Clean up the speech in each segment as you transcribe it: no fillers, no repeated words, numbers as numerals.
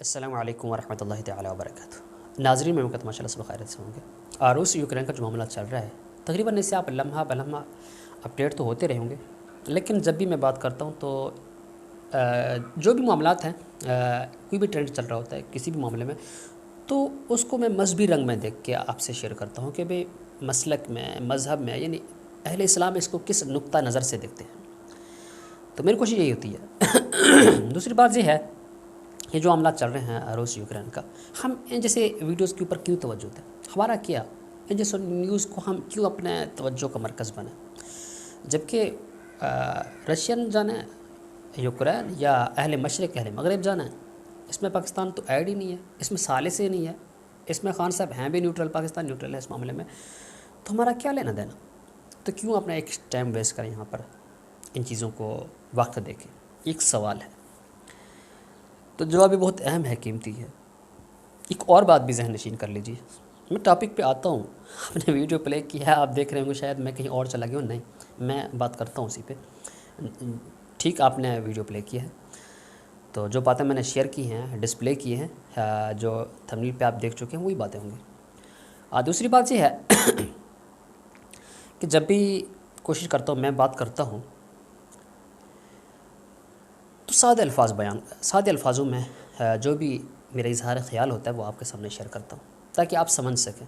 السلام علیکم ورحمۃ اللہ تعالیٰ وبرکاتہ۔ ناظرین میں ماشاء اللہ سب خیریت سے ہوں گے۔ روس یوکرین کا جو معاملہ چل رہا ہے تقریباً اس سے آپ لمحہ بلمحہ اپڈیٹ تو ہوتے رہے ہوں گے، لیکن جب بھی میں بات کرتا ہوں تو جو بھی معاملات ہیں، کوئی بھی ٹرینڈ چل رہا ہوتا ہے کسی بھی معاملے میں، تو اس کو میں مذہبی رنگ میں دیکھ کے آپ سے شیئر کرتا ہوں کہ بھئی مسلک میں، مذہب میں، یعنی اہل اسلام اس کو کس نقطہ نظر سے دیکھتے ہیں۔ تو میری کوشش یہی ہوتی ہے۔ دوسری بات یہ ہے، یہ جو معاملات چل رہے ہیں روس یوکرین کا، ہم ان جیسے ویڈیوز کے اوپر کیوں توجہ دیں؟ ہمارا کیا ان جیسے نیوز کو ہم کیوں اپنے توجہ کا مرکز بنیں؟ جبکہ رشین جانے یوکرین یا اہل مشرق اہل مغرب جانا ہے، اس میں پاکستان تو ایڈ ہی نہیں ہے، اس میں ثالث ہی نہیں ہے، اس میں خان صاحب ہیں بھی نیوٹرل، پاکستان نیوٹرل ہے اس معاملے میں، تو ہمارا کیا لینا دینا؟ تو کیوں اپنا ایک ٹائم ویسٹ کریں یہاں پر ان چیزوں کو وقت دے کے؟ ایک سوال ہے، تو جواب بھی بہت اہم ہے، قیمتی ہے۔ ایک اور بات بھی ذہن نشین کر لیجیے، میں ٹاپک پہ آتا ہوں، آپ نے ویڈیو پلے کیا ہے، آپ دیکھ رہے ہوں گے شاید میں کہیں اور چلا گیا ہوں، نہیں، میں بات کرتا ہوں اسی پہ۔ ٹھیک، آپ نے ویڈیو پلے کیا ہے، تو جو باتیں میں نے شیئر کی ہیں، ڈسپلے کی ہیں، جو تھمبنیل پہ آپ دیکھ چکے ہیں، وہی باتیں ہوں گی۔ دوسری بات یہ ہے کہ جب بھی کوشش کرتا ہوں، میں بات کرتا ہوں تو سادے الفاظوں میں جو بھی میرا اظہار خیال ہوتا ہے وہ آپ کے سامنے شیئر کرتا ہوں تاکہ آپ سمجھ سکیں۔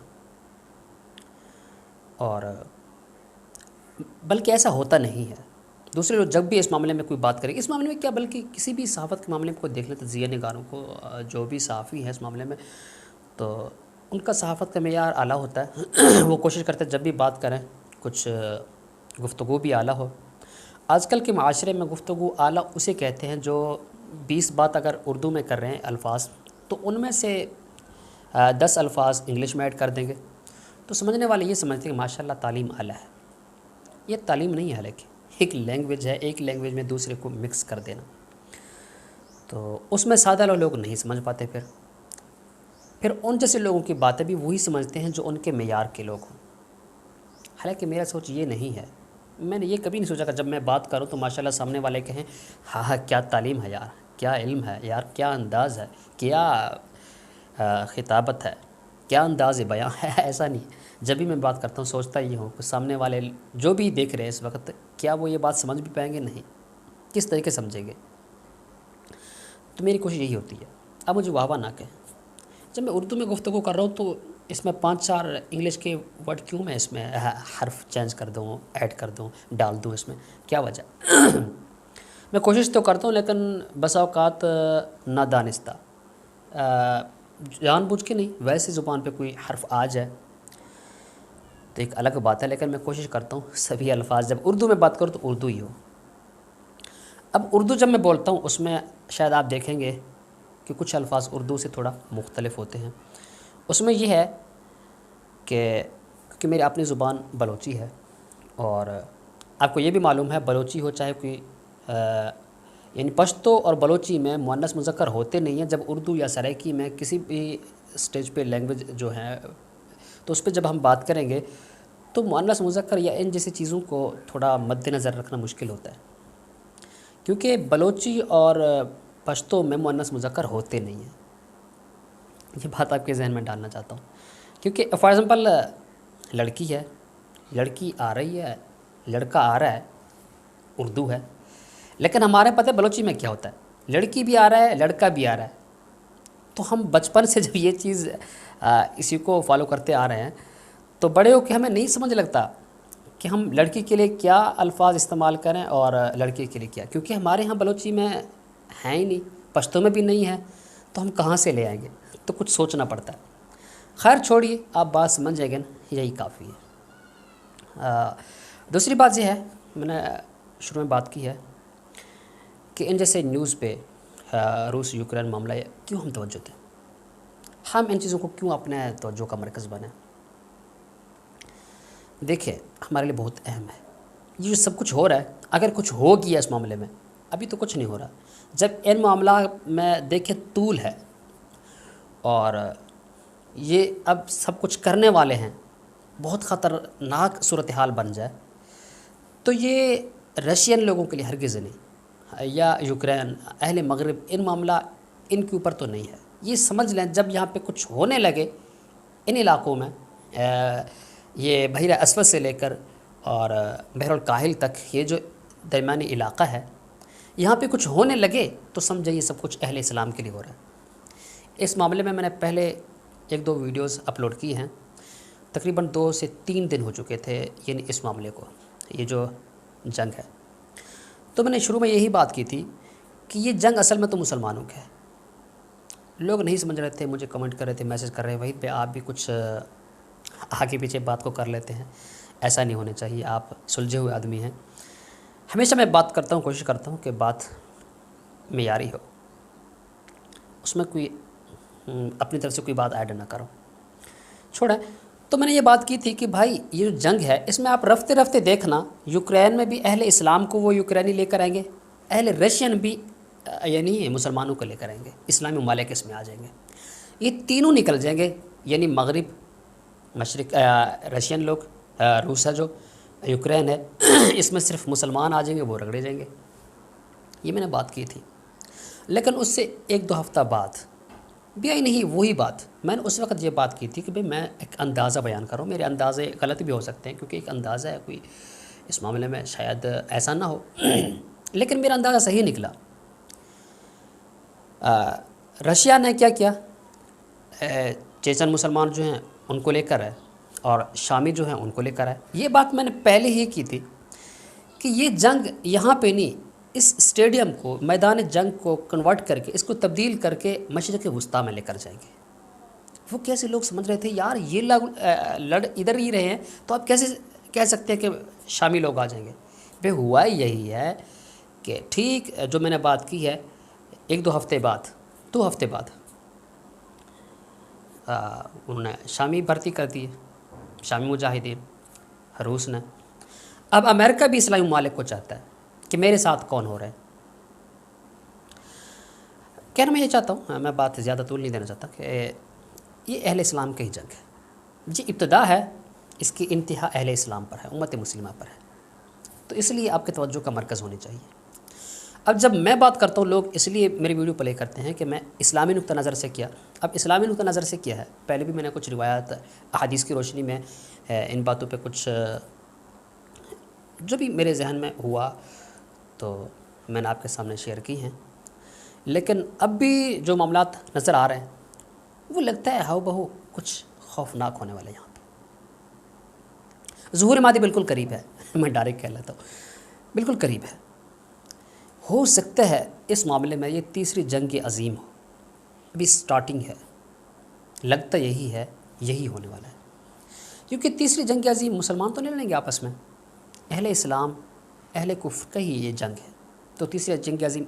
اور بلکہ ایسا ہوتا نہیں ہے، دوسرے لوگ جب بھی اس معاملے میں کوئی بات کریں، اس معاملے میں کیا بلکہ کسی بھی صحافت کے معاملے میں کوئی دیکھ لیں، تجزیہ نگاروں کو، جو بھی صحافی ہیں اس معاملے میں، تو ان کا صحافت کا معیار اعلیٰ ہوتا ہے۔ وہ کوشش کرتے ہیں جب بھی بات کریں کچھ گفتگو بھی اعلیٰ ہو۔ آج کل کے معاشرے میں گفتگو اعلیٰ اسے کہتے ہیں جو 20 بات اگر اردو میں کر رہے ہیں الفاظ، تو ان میں سے 10 الفاظ انگلش میں ایڈ کر دیں گے، تو سمجھنے والے یہ سمجھتے ہیں کہ ماشاءاللہ تعلیم اعلیٰ ہے۔ یہ تعلیم نہیں ہے، لیکن ایک لینگویج ہے، ایک لینگویج میں دوسرے کو مکس کر دینا، تو اس میں سادہ لوگ نہیں سمجھ پاتے۔ پھر ان جیسے لوگوں کی باتیں بھی وہی سمجھتے ہیں جو ان کے معیار کے لوگ ہوں، حالانکہ میرا سوچ یہ نہیں ہے۔ میں نے یہ کبھی نہیں سوچا کہ جب میں بات کروں تو ماشاءاللہ سامنے والے کہیں ہاں کیا تعلیم ہے یار، کیا علم ہے یار، کیا انداز ہے، کیا خطابت ہے، کیا انداز بیاں ہے۔ ایسا نہیں، جب بھی میں بات کرتا ہوں سوچتا یہ ہوں کہ سامنے والے جو بھی دیکھ رہے ہیں اس وقت، کیا وہ یہ بات سمجھ بھی پائیں گے؟ نہیں، کس طریقے سمجھیں گے؟ تو میری کوشش یہی ہوتی ہے۔ اب مجھے واہ نہ کہیں، جب میں اردو میں گفتگو کر رہا ہوں تو اس میں 5-4 انگلش کے ورڈ کیوں میں اس میں حرف چینج کر دوں، ایڈ کر دوں، ڈال دوں، اس میں کیا وجہ؟ میں کوشش تو کرتا ہوں، لیکن بسا اوقات نادانستہ، جان بوجھ کے نہیں، ویسے زبان پہ کوئی حرف آ جائے تو ایک الگ بات ہے، لیکن میں کوشش کرتا ہوں سبھی الفاظ جب اردو میں بات کروں تو اردو ہی ہو۔ اب اردو جب میں بولتا ہوں اس میں شاید آپ دیکھیں گے کہ کچھ الفاظ اردو سے تھوڑا مختلف ہوتے ہیں۔ اس میں یہ ہے کہ کیونکہ میری اپنی زبان بلوچی ہے، اور آپ کو یہ بھی معلوم ہے بلوچی ہو چاہے کوئی یعنی پشتو اور بلوچی میں مؤنث مذکر ہوتے نہیں ہیں۔ جب اردو یا سرائکی میں کسی بھی اسٹیج پہ لینگویج جو ہے تو اس پہ جب ہم بات کریں گے تو مؤنث مذکر یا ان جیسی چیزوں کو تھوڑا مد نظر رکھنا مشکل ہوتا ہے، کیونکہ بلوچی اور پشتو میں مؤنث مذکر ہوتے نہیں ہیں۔ یہ بات آپ کے ذہن میں ڈالنا چاہتا ہوں، کیونکہ فار ایگزامپل لڑکی ہے، لڑکی آ رہی ہے، لڑکا آ رہا ہے، اردو ہے، لیکن ہمارے پتہ بلوچی میں کیا ہوتا ہے، لڑکی بھی آ رہا ہے، لڑکا بھی آ رہا ہے۔ تو ہم بچپن سے جب یہ چیز اسی کو فالو کرتے آ رہے ہیں تو بڑے ہو کے ہمیں نہیں سمجھ لگتا کہ ہم لڑکی کے لیے کیا الفاظ استعمال کریں اور لڑکے کے لیے کیا، کیونکہ ہمارے ہاں بلوچی میں ہیں ہی نہیں، پشتو میں بھی نہیں ہے، تو ہم کہاں سے لے آئیں گے؟ تو کچھ سوچنا پڑتا ہے۔ خیر چھوڑیے، آپ بات سمجھ جائیں گے نا، یہی کافی ہے۔ دوسری بات یہ ہے، میں نے شروع میں بات کی ہے کہ ان جیسے نیوز پہ روس یوکرین معاملہ کیوں ہم توجہ دیں، ہم ان چیزوں کو کیوں اپنے توجہ کا مرکز بنیں؟ دیکھیں، ہمارے لیے بہت اہم ہے یہ جو سب کچھ ہو رہا ہے۔ اگر کچھ ہو گیا اس معاملے میں، ابھی تو کچھ نہیں ہو رہا، جب ان معاملات میں دیکھیں طول ہے اور یہ اب سب کچھ کرنے والے ہیں، بہت خطرناک صورتحال بن جائے، تو یہ رشین لوگوں کے لیے ہرگز نہیں، یا یوکرین، اہل مغرب، ان معاملہ ان کے اوپر تو نہیں ہے۔ یہ سمجھ لیں جب یہاں پہ کچھ ہونے لگے ان علاقوں میں، یہ بحیرہ اسود سے لے کر اور بحر الکاہل تک یہ جو درمیانی علاقہ ہے، یہاں پہ کچھ ہونے لگے تو سمجھے یہ سب کچھ اہل اسلام کے لیے ہو رہا ہے۔ اس معاملے میں نے پہلے 1-2 ویڈیوز اپلوڈ کی ہیں، تقریباً 2 سے 3 دن ہو چکے تھے یعنی اس معاملے کو، یہ جو جنگ ہے۔ تو میں نے شروع میں یہی بات کی تھی کہ یہ جنگ اصل میں تو مسلمانوں کا ہے۔ لوگ نہیں سمجھ رہے تھے، مجھے کمنٹ کر رہے تھے، میسج کر رہے ہیں، وحید پہ آپ بھی کچھ آگے پیچھے بات کو کر لیتے ہیں، ایسا نہیں ہونا چاہیے، آپ سلجھے ہوئے آدمی ہیں۔ ہمیشہ میں بات کرتا ہوں، کوشش کرتا ہوں کہ بات معیاری ہو، اس میں کوئی اپنی طرف سے کوئی بات ایڈ نہ کرو، چھوڑیں۔ تو میں نے یہ بات کی تھی کہ بھائی یہ جو جنگ ہے اس میں آپ رفتے رفتے دیکھنا، یوکرین میں بھی اہل اسلام کو وہ یوکرینی لے کر آئیں گے، اہل رشین بھی یعنی مسلمانوں کو لے کر آئیں گے، اسلامی ممالک اس میں آ جائیں گے، یہ تینوں نکل جائیں گے، یعنی مغرب، مشرق، رشین لوگ، روس ہے جو یوکرین ہے، اس میں صرف مسلمان آ جائیں گے، وہ رگڑے جائیں گے۔ یہ میں نے بات کی تھی، لیکن اس سے 1-2 ہفتہ بعد بھی آئی نہیں وہی بات۔ میں نے اس وقت یہ بات کی تھی کہ بھئی میں ایک اندازہ بیان کر رہا ہوں، میرے اندازے غلط بھی ہو سکتے ہیں کیونکہ ایک اندازہ ہے، کوئی اس معاملے میں شاید ایسا نہ ہو لیکن میرا اندازہ صحیح نکلا۔ رشیا نے کیا کیا، چیچن مسلمان جو ہیں ان کو لے کر آئے اور شامی جو ہیں ان کو لے کر آئے۔ یہ بات میں نے پہلے ہی کی تھی کہ یہ جنگ یہاں پہ نہیں، اس اسٹیڈیم کو، میدان جنگ کو کنورٹ کر کے، اس کو تبدیل کر کے مشرق وسطیٰ میں لے کر جائیں گے۔ وہ کیسے لوگ سمجھ رہے تھے یار یہ لڑ ادھر ہی رہے ہیں تو آپ کیسے کہہ سکتے ہیں کہ شامی لوگ آ جائیں گے؟ بے ہوا یہی ہے کہ ٹھیک جو میں نے بات کی ہے، 1-2 ہفتے بعد، 2 ہفتے بعد انہوں نے شامی بھرتی کر دی، شامی مجاہدین، روس نے۔ اب امریکہ بھی اسلامی ممالک کو چاہتا ہے کہ میرے ساتھ کون ہو رہا ہے۔ کہنا میں یہ چاہتا ہوں، میں بات زیادہ طول نہیں دینا چاہتا، کہ یہ اہل اسلام کی ہی جنگ ہے، جی ابتدا ہے، اس کی انتہا اہل اسلام پر ہے، امت مسلمہ پر ہے، تو اس لیے آپ کے توجہ کا مرکز ہونی چاہیے۔ اب جب میں بات کرتا ہوں، لوگ اس لیے میری ویڈیو پلے کرتے ہیں کہ میں اسلامی نقطہ نظر سے کیا۔ اب اسلامی نقطہ نظر سے کیا ہے، پہلے بھی میں نے کچھ روایات احادیث کی روشنی میں ان باتوں پہ کچھ جو بھی میرے ذہن میں ہوا تو میں نے آپ کے سامنے شیئر کی ہیں، لیکن اب بھی جو معاملات نظر آ رہے ہیں وہ لگتا ہے ہاؤ بہو کچھ خوفناک ہونے والے یہاں پہ۔ ظہور مادی بالکل قریب ہے، میں ڈائریکٹ کہہ لیتا ہوں، بالکل قریب ہے۔ ہو سکتا ہے اس معاملے میں یہ تیسری جنگ عظیم ہو، ابھی سٹارٹنگ ہے، لگتا یہی ہے، یہی ہونے والا ہے، کیونکہ تیسری جنگ عظیم مسلمان تو نہیں لڑیں گے آپس میں، اہل اسلام، اہل کفر کا ہی یہ جنگ ہے، تو تیسری جنگ عظیم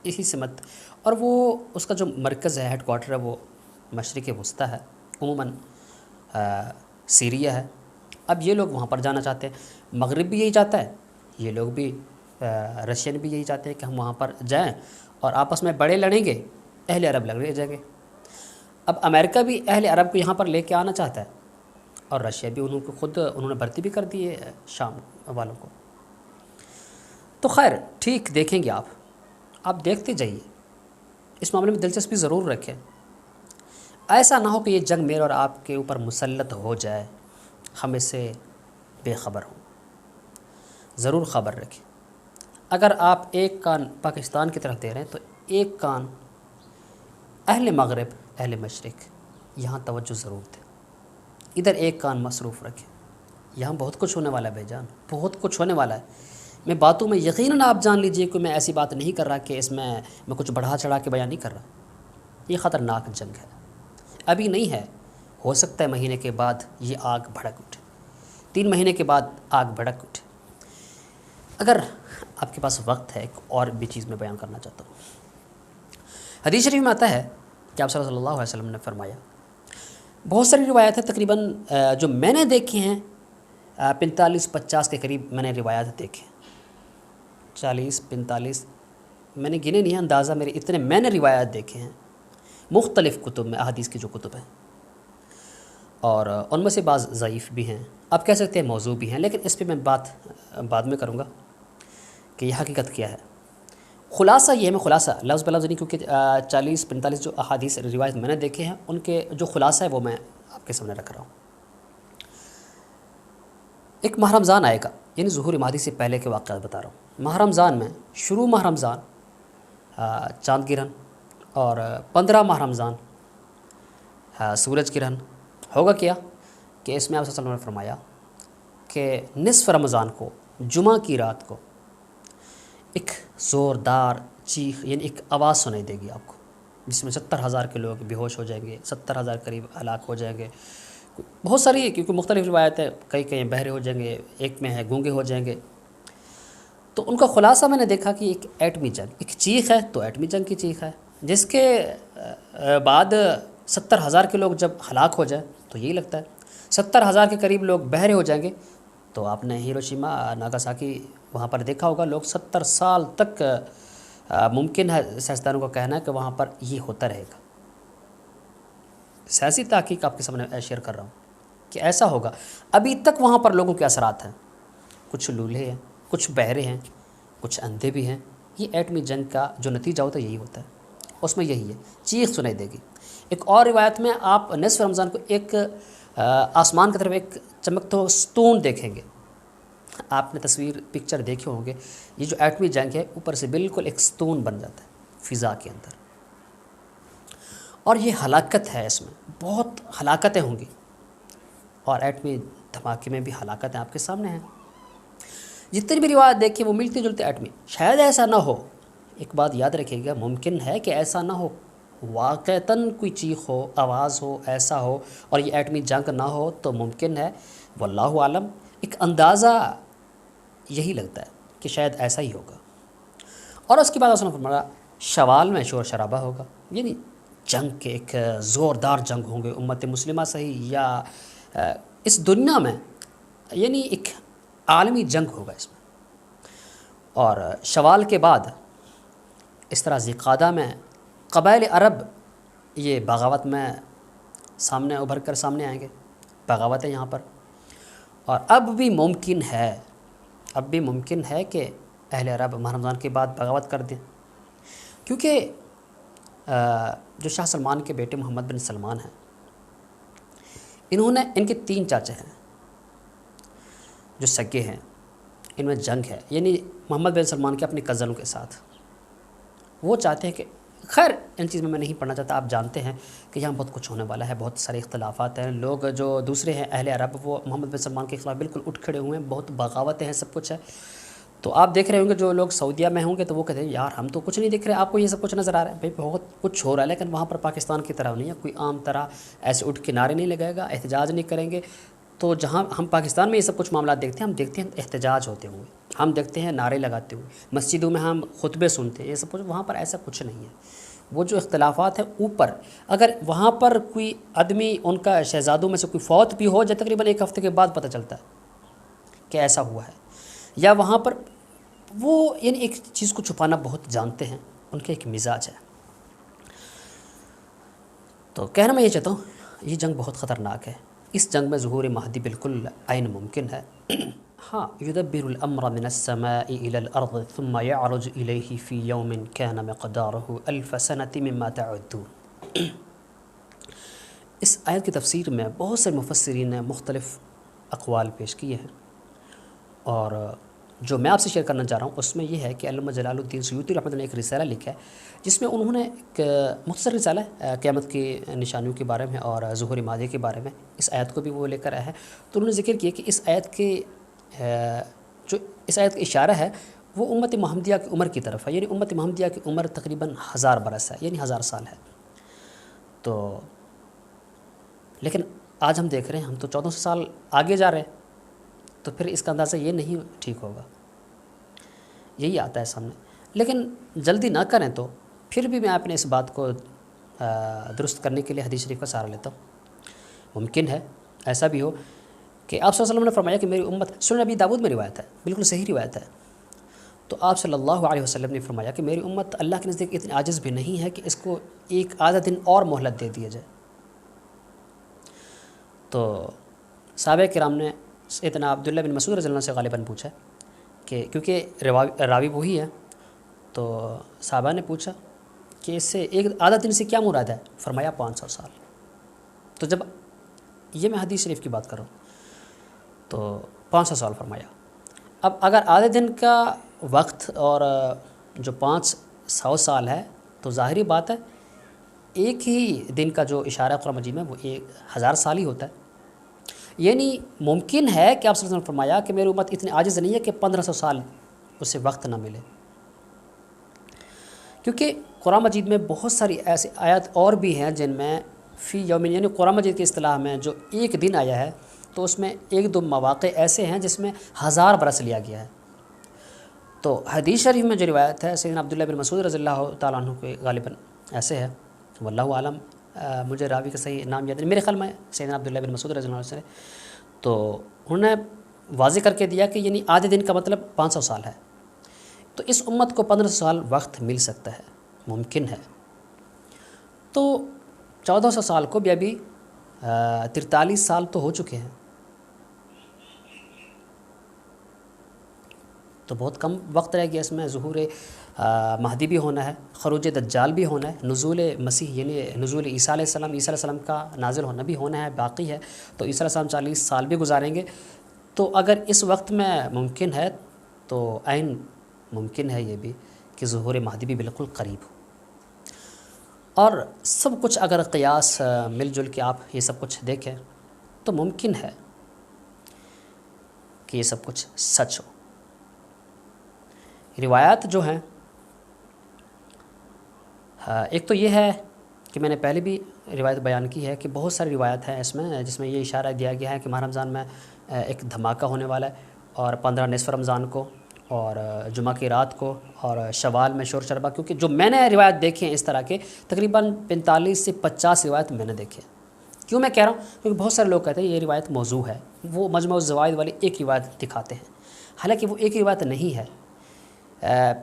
اسی سمت، اور وہ اس کا جو مرکز ہے، ہیڈ کوارٹر ہے، وہ مشرق وسطیٰ ہے، عموماً سیریا ہے۔ اب یہ لوگ وہاں پر جانا چاہتے ہیں، مغرب بھی یہی چاہتا ہے، یہ لوگ بھی رشین بھی یہی چاہتے ہیں کہ ہم وہاں پر جائیں اور آپس میں بڑے لڑیں گے، اہل عرب لڑ جائیں گے۔ اب امریکہ بھی اہل عرب کو یہاں پر لے کے آنا چاہتا ہے، اور رشیا بھی انہوں نے بھرتی بھی کر دی ہے شام والوں کو۔ تو خیر ٹھیک، دیکھیں گے آپ دیکھتے جائیے، اس معاملے میں دلچسپی ضرور رکھیں، ایسا نہ ہو کہ یہ جنگ میرے اور آپ کے اوپر مسلط ہو جائے، ہم اس سے بے خبر ہوں۔ ضرور خبر رکھیں، اگر آپ ایک کان پاکستان کی طرف دے رہے ہیں تو ایک کان اہل مغرب، اہل مشرق، یہاں توجہ ضرور دیں، ادھر ایک کان مصروف رکھیں، یہاں بہت کچھ ہونے والا ہے بھائی جان، بہت کچھ ہونے والا ہے۔ میں باتوں میں یقیناً آپ جان لیجئے کہ میں ایسی بات نہیں کر رہا کہ اس میں کچھ بڑھا چڑھا کے بیان نہیں کر رہا، یہ خطرناک جنگ ہے، ابھی نہیں ہے، ہو سکتا ہے مہینے کے بعد یہ آگ بھڑک اٹھے، 3 مہینے کے بعد آگ بھڑک اٹھے۔ اگر آپ کے پاس وقت ہے، ایک اور بھی چیز میں بیان کرنا چاہتا ہوں۔ حدیث شریف میں آتا ہے کہ آپ صلی اللہ علیہ وسلم نے فرمایا، بہت ساری روایات ہیں، تقریباً جو میں نے دیکھے ہیں 45-50 کے قریب میں نے روایات دیکھے، 40-45 میں نے گنے نہیں ہیں، اندازہ میرے اتنے میں نے روایات دیکھے ہیں مختلف کتب میں، احادیث کی جو کتب ہیں، اور ان میں سے بعض ضعیف بھی ہیں، آپ کہہ سکتے ہیں موضوع بھی ہیں، لیکن اس پہ میں بات بعد میں کروں گا کہ یہ حقیقت کیا ہے۔ خلاصہ یہ ہے، میں خلاصہ لفظ بلفظ نہیں، کیونکہ 40-45 جو احادیث روایت میں نے دیکھے ہیں ان کے جو خلاصہ ہے وہ میں آپ کے سامنے رکھ رہا ہوں۔ ایک ماہ رمضان آئے گا، یعنی ظہور مہدی سے پہلے کے واقعات بتا رہا ہوں۔ ماہ رمضان میں شروع ماہ رمضان چاند گرہن، اور 15 ماہ رمضان سورج گرہن ہوگا۔ کیا کہ اس میں آپ صلی اللہ علیہ وسلم نے فرمایا کہ نصف رمضان کو جمعہ کی رات کو ایک زوردار چیخ، یعنی ایک آواز سنائی دے گی آپ کو، جس میں 70,000 کے لوگ بے ہوش ہو جائیں گے، 70,000 قریب ہلاک ہو جائیں گے۔ بہت ساری، کیونکہ مختلف روایت ہے، کئی کئی بہرے ہو جائیں گے، ایک میں ہے گونگے ہو جائیں گے۔ تو ان کا خلاصہ میں نے دیکھا کہ ایک ایٹمی جنگ، ایک چیخ ہے تو ایٹمی جنگ کی چیخ ہے، جس کے بعد 70,000 کے لوگ جب ہلاک ہو جائیں تو یہی لگتا ہے 70,000 کے قریب لوگ بہرے ہو جائیں گے۔ تو آپ نے ہیروشیما ناگاساکی وہاں پر دیکھا ہوگا، لوگ 70 سال تک ممکن ہے، سائنسدانوں کا کہنا ہے کہ وہاں پر یہ ہوتا رہے گا۔ سیاسی تحقیق آپ کے سامنے شیئر کر رہا ہوں کہ ایسا ہوگا۔ ابھی تک وہاں پر لوگوں کے اثرات ہیں، کچھ لولہے ہیں، کچھ بہرے ہیں، کچھ اندھے بھی ہیں۔ یہ ایٹمی جنگ کا جو نتیجہ ہوتا ہے یہی ہوتا ہے، اس میں یہی ہے، چیخ سنائی دے گی۔ ایک اور روایت میں آپ نصف رمضان کو ایک آسمان کی طرف ایک چمکتا ہوا ستون دیکھیں گے۔ آپ نے تصویر پکچر دیکھے ہوں گے، یہ جو ایٹمی جنگ ہے اوپر سے بالکل ایک ستون بن جاتا ہے فضا کے اندر، اور یہ ہلاکت ہے، اس میں بہت ہلاکتیں ہوں گی، اور ایٹمی دھماکے میں بھی ہلاکتیں آپ کے سامنے ہیں۔ جتنی بھی روایت دیکھیں وہ ملتے جلتے ایٹمی، شاید ایسا نہ ہو، ایک بات یاد رکھیے گا، ممکن ہے کہ ایسا نہ ہو، واقعتاً کوئی چیخ ہو، آواز ہو، ایسا ہو، اور یہ ایٹمی جنگ نہ ہو تو ممکن ہے، واللہ عالم۔ ایک اندازہ یہی لگتا ہے کہ شاید ایسا ہی ہوگا۔ اور اس کے بعد اس نے فرمایا شوال میں شور شرابہ ہوگا، یعنی جنگ کے ایک زوردار جنگ ہوں گے امت مسلمہ صحیح یا اس دنیا میں، یعنی ایک عالمی جنگ ہوگا اس میں۔ اور شوال کے بعد اس طرح ذی-قعدہ میں قبائل عرب یہ بغاوت میں سامنے ابھر کر سامنے آئیں گے، بغاوت ہے یہاں پر۔ اور اب بھی ممکن ہے کہ اہل عرب ماہ رمضان کے بعد بغاوت کر دیں، کیونکہ جو شاہ سلمان کے بیٹے محمد بن سلمان ہیں، ان کے 3 چاچے ہیں جو سگے ہیں، ان میں جنگ ہے، یعنی محمد بن سلمان کے اپنے کزنوں کے ساتھ۔ وہ چاہتے ہیں کہ، خیر ان چیز میں نہیں پڑھنا چاہتا، آپ جانتے ہیں کہ یہاں بہت کچھ ہونے والا ہے، بہت سارے اختلافات ہیں، لوگ جو دوسرے ہیں اہل عرب وہ محمد بن سلمان کے خلاف بالکل اٹھ کھڑے ہوئے ہیں، بہت بغاوتیں ہیں، سب کچھ ہے۔ تو آپ دیکھ رہے ہوں گے جو لوگ سعودیہ میں ہوں گے تو وہ کہتے ہیں یار ہم تو کچھ نہیں دیکھ رہے، آپ کو یہ سب کچھ نظر آ رہا ہے۔ بھائی بہت کچھ ہو رہا ہے، لیکن وہاں پر پاکستان کی طرح نہیں ہے، کوئی عام طرح ایسے اٹھ کے نعرے نہیں لگائے گا، احتجاج نہیں کریں گے۔ تو جہاں ہم پاکستان میں یہ سب کچھ معاملات دیکھتے ہیں، ہم دیکھتے ہیں احتجاج ہوتے ہوئے، ہم دیکھتے ہیں نعرے لگاتے ہوئے، مسجدوں میں ہم خطبے سنتے ہیں، یہ سب کچھ وہاں پر ایسا کچھ نہیں ہے۔ وہ جو اختلافات ہیں اوپر، اگر وہاں پر کوئی آدمی ان کا شہزادوں میں سے کوئی فوت بھی ہو جائے تقریباً 1 ہفتے کے بعد پتہ چلتا ہے کہ ایسا ہوا ہے، یا وہاں پر وہ یعنی ایک چیز کو چھپانا بہت جانتے ہیں، ان کا ایک مزاج ہے۔ تو کہنا میں یہ چاہتا ہوں یہ جنگ بہت خطرناک ہے، اس جنگ میں ظہور مہدی بالکل عین ممکن ہے۔ ہاں، یدبر الامر من السماء الى الارض ثم يعرج الیہ فی یوم کان مقدارہ 1000 سنۃ مما تعدون۔ اس آیت کی تفسیر میں بہت سے مفسرین نے مختلف اقوال پیش کیے ہیں، اور جو میں آپ سے شیئر کرنا چاہ رہا ہوں اس میں یہ ہے کہ علامہ جلال الدین سیوطی رحمۃ اللہ نے ایک رسالہ لکھا ہے، جس میں انہوں نے ایک مختصر رسالہ ہے قیامت کی نشانیوں کے بارے میں اور ظہور مہدی کے بارے میں، اس آیت کو بھی وہ لے کر آئے ہیں۔ تو انہوں نے ذکر کیا کہ اس آیت کا اشارہ ہے وہ امت محمدیہ کی عمر کی طرف ہے، یعنی امت محمدیہ کی عمر تقریباً 1000 برس ہے، یعنی 1000 سال ہے۔ تو لیکن آج ہم دیکھ رہے ہیں ہم تو 1400 سال آگے جا رہے ہیں، تو پھر اس کا اندازہ یہ نہیں ٹھیک ہوگا، یہی آتا ہے سامنے۔ لیکن جلدی نہ کریں تو پھر بھی میں اپنے اس بات کو درست کرنے کے لیے حدیث شریف کا سہارا لیتا ہوں۔ ممکن ہے ایسا بھی ہو کہ آپ صلی اللہ علیہ وسلم نے فرمایا کہ میری امت، سنن ابی داؤد میں روایت ہے، بالکل صحیح روایت ہے، تو آپ صلی اللہ علیہ وسلم نے فرمایا کہ میری امت اللہ کے نزدیک اتنی عاجز بھی نہیں ہے کہ اس کو ایک آدھا دن اور مہلت دے دیا جائے۔ تو صحابہ کرام نے سیدنا عبداللہ بن مسعود رضی اللہ عنہ سے غالباً پوچھا کہ کیونکہ راوی وہی ہے، تو صحابہ نے پوچھا کہ اس سے ایک آدھا دن سے کیا مراد ہے؟ فرمایا 500 سال۔ تو جب یہ میں حدیث شریف کی بات کر رہا ہوں تو 500 سال فرمایا۔ اب اگر آدھے دن کا وقت اور جو 500 سال ہے تو ظاہری بات ہے ایک ہی دن کا جو اشارہ قرآن مجید میں وہ 1000 سال ہی ہوتا ہے۔ یعنی ممکن ہے کہ آپ صلی اللہ علیہ وسلم نے فرمایا کہ میری امت اتنی عاجز نہیں ہے کہ 1500 سال اسے وقت نہ ملے، کیونکہ قرآن مجید میں بہت ساری ایسی آیات اور بھی ہیں جن میں فی یومین، یعنی قرآن مجید کی اصطلاح میں جو ایک دن آیا ہے تو اس میں ایک دو مواقع ایسے ہیں جس میں 1000 برس لیا گیا ہے۔ تو حدیث شریف میں جو روایت ہے سیدنا عبداللہ بن مسعود رضی اللہ تعالیٰ عنہ کے غالباً ایسے ہے، واللہ عالم، مجھے راوی کا صحیح نام یاد نہیں، میرے خیال میں سیدنا عبداللہ بن مسعود رضی اللہ عنہ سے، تو انہوں نے واضح کر کے دیا کہ یعنی آدھے دن کا مطلب 500 سال ہے، تو اس امت کو 1500 سال وقت مل سکتا ہے، ممکن ہے۔ تو 1400 سال کو بھی ابھی 43 سال تو ہو چکے ہیں، تو بہت کم وقت رہ گیا اس میں۔ ظہور مہدی بھی ہونا ہے، خروج دجال بھی ہونا ہے، نزول مسیح یعنی نزول عیسیٰ علیہ السلام، عیسیٰ علیہ السلام کا نازل ہونا بھی ہونا ہے، باقی ہے۔ تو عیسیٰ علیہ السلام 40 سال بھی گزاریں گے، تو اگر اس وقت میں ممکن ہے تو عین ممکن ہے یہ بھی کہ ظہور مہدی بھی بالکل قریب ہو۔ اور سب کچھ اگر قیاس مل جل کے آپ یہ سب کچھ دیکھیں تو ممکن ہے کہ یہ سب کچھ سچ ہو۔ روایات جو ہیں، ایک تو یہ ہے کہ میں نے پہلے بھی روایت بیان کی ہے کہ بہت ساری روایت ہیں اس میں جس میں یہ اشارہ دیا گیا ہے کہ ماہ رمضان میں ایک دھماکہ ہونے والا ہے، اور 15 نصف رمضان کو اور جمعہ کی رات کو اور شوال میں شور شربہ، کیونکہ جو میں نے روایت دیکھی ہیں اس طرح کے تقریباً 45 سے 50 روایت میں نے دیکھی ہیں۔ کیوں میں کہہ رہا ہوں؟ کیونکہ بہت سارے لوگ کہتے ہیں یہ روایت موضوع ہے، وہ مجموع الزوائد والی ایک روایت دکھاتے ہیں، حالانکہ وہ ایک روایت نہیں ہے۔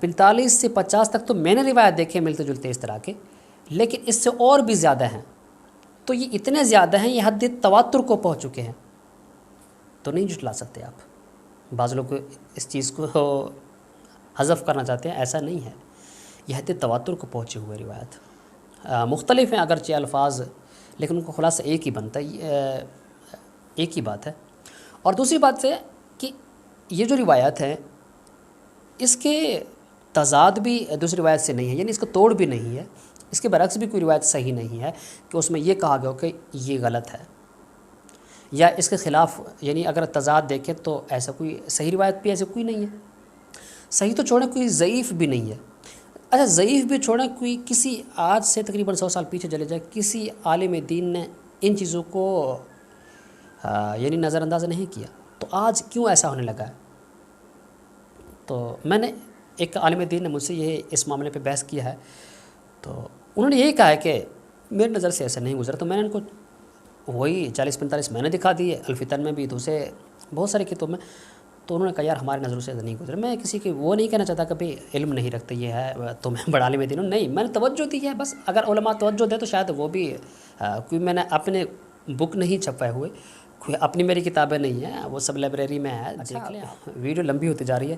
45 سے 50 تک تو میں نے روایت دیکھے ملتے جلتے اس طرح کے، لیکن اس سے اور بھی زیادہ ہیں۔ تو یہ اتنے زیادہ ہیں، یہ حد تواتر کو پہنچ چکے ہیں، تو نہیں جھٹلا سکتے آپ۔ بعض لوگ اس چیز کو حذف کرنا چاہتے ہیں، ایسا نہیں ہے، یہ حد تواتر کو پہنچے ہوئے روایت مختلف ہیں اگرچہ الفاظ، لیکن ان کو خلاصہ ایک ہی بنتا ہے، ایک ہی بات ہے۔ اور دوسری بات ہے کہ یہ جو روایت ہے اس کے تضاد بھی دوسری روایت سے نہیں ہے، یعنی اس کو توڑ بھی نہیں ہے، اس کے برعکس بھی کوئی روایت صحیح نہیں ہے کہ اس میں یہ کہا گیا ہو کہ یہ غلط ہے، یا اس کے خلاف، یعنی اگر تضاد دیکھیں تو ایسا کوئی صحیح روایت بھی ایسے کوئی نہیں ہے۔ صحیح تو چھوڑیں، کوئی ضعیف بھی نہیں ہے۔ اچھا ضعیف بھی چھوڑیں، کوئی کسی آج سے تقریباً 100 سال پیچھے چلے جائے، کسی عالم دین نے ان چیزوں کو یعنی نظر انداز نہیں کیا، تو آج کیوں ایسا ہونے لگا ہے؟ تو میں نے ایک عالم دین نے مجھ سے یہ اس معاملے پہ بحث کیا ہے، تو انہوں نے یہی کہا ہے کہ میری نظر سے ایسا نہیں گزرا، تو میں نے ان کو وہی 40-45 میں نے دکھا دیے، الفتن میں بھی، دوسرے بہت سارے کتب میں، تو انہوں نے کہا یار ہماری نظروں سے ایسا نہیں گزرا۔ میں کسی کی وہ نہیں کہنا چاہتا کہ بھئی علم نہیں رکھتے یہ ہے تو میں بڑا عالم دین ہوں، نہیں، میں نے توجہ دی ہے بس۔ اگر علماء توجہ دے تو شاید وہ بھی کوئی میں نے اپنے بک نہیں چھپائے ہوئے، کوئی اپنی میری کتابیں نہیں ہیں، وہ سب لائبریری میں ہے، دیکھ لیں۔ ویڈیو لمبی ہوتی جا رہی ہے،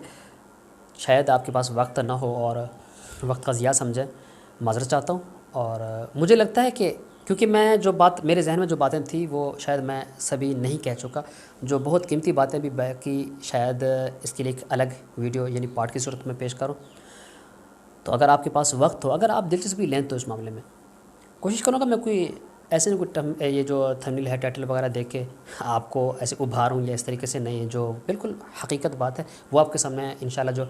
شاید آپ کے پاس وقت نہ ہو اور وقت کا ضیاع سمجھیں، معذرت چاہتا ہوں۔ اور مجھے لگتا ہے کہ کیونکہ میں جو بات میرے ذہن میں جو باتیں تھیں وہ شاید میں سبھی نہیں کہہ چکا، جو بہت قیمتی باتیں بھی باقی شاید اس کے لیے ایک الگ ویڈیو یعنی پارٹ کی صورت میں پیش کروں۔ تو اگر آپ کے پاس وقت ہو، اگر آپ دلچسپی لیں تو اس معاملے میں کوشش کروں گا میں کوئی ایسے نہیں کوئی یہ جو تھمبنیل ہے ٹائٹل وغیرہ دیکھ کے آپ کو ایسے ابھاروں یا اس طریقے سے نہیں، جو بالکل حقیقت بات ہے وہ آپ کے سامنے انشاءاللہ جو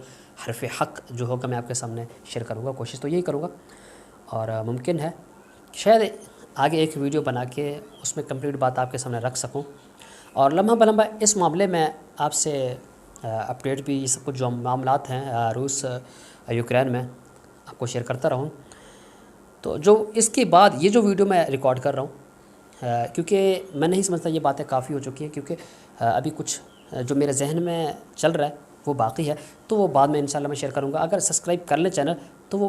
حرف حق جو ہوگا میں آپ کے سامنے شیئر کروں گا، کوشش تو یہی کروں گا۔ اور ممکن ہے شاید آگے ایک ویڈیو بنا کے اس میں کمپلیٹ بات آپ کے سامنے رکھ سکوں، اور لمحہ بلمحہ اس معاملے میں آپ سے اپڈیٹ بھی یہ سب کچھ جو معاملات ہیں روس یوکرین میں آپ کو شیئر کرتا رہوں۔ تو جو اس کے بعد یہ جو ویڈیو میں ریکارڈ کر رہا ہوں، کیونکہ میں نہیں سمجھتا یہ باتیں کافی ہو چکی ہیں، کیونکہ ابھی کچھ جو میرے ذہن میں چل رہا ہے وہ باقی ہے، تو وہ بعد میں انشاءاللہ میں شیئر کروں گا۔ اگر سبسکرائب کر لیں چینل تو وہ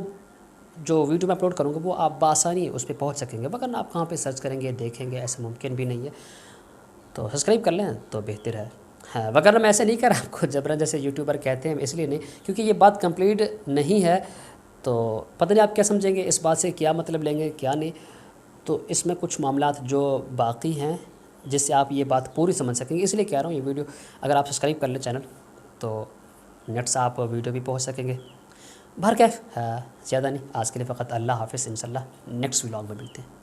جو ویڈیو میں اپلوڈ کروں گا وہ آپ بآسانی اس پہ پہنچ سکیں گے، وگرنہ آپ کہاں پہ سرچ کریں گے دیکھیں گے، ایسا ممکن بھی نہیں ہے۔ تو سبسکرائب کر لیں تو بہتر ہے۔ ہاں، وغیرہ میں ایسے نہیں کر رہا آپ کو جبرن جیسے یوٹیوبر کہتے ہیں، اس لیے نہیں، کیونکہ یہ بات کمپلیٹ نہیں ہے، تو پتہ نہیں آپ کیا سمجھیں گے اس بات سے، کیا مطلب لیں گے کیا نہیں. تو اس میں کچھ معاملات جو باقی ہیں جس سے آپ یہ بات پوری سمجھ سکیں گے، اس لیے کہہ رہا ہوں یہ ویڈیو اگر آپ سبسکرائب کر لیں چینل تو نیٹ سے آپ ویڈیو بھی پہنچ سکیں گے. بہرکیف زیادہ نہیں، آج کے لیے فقط اللہ حافظ، انشاءاللہ نیکسٹ ولاگ میں ملتے ہیں.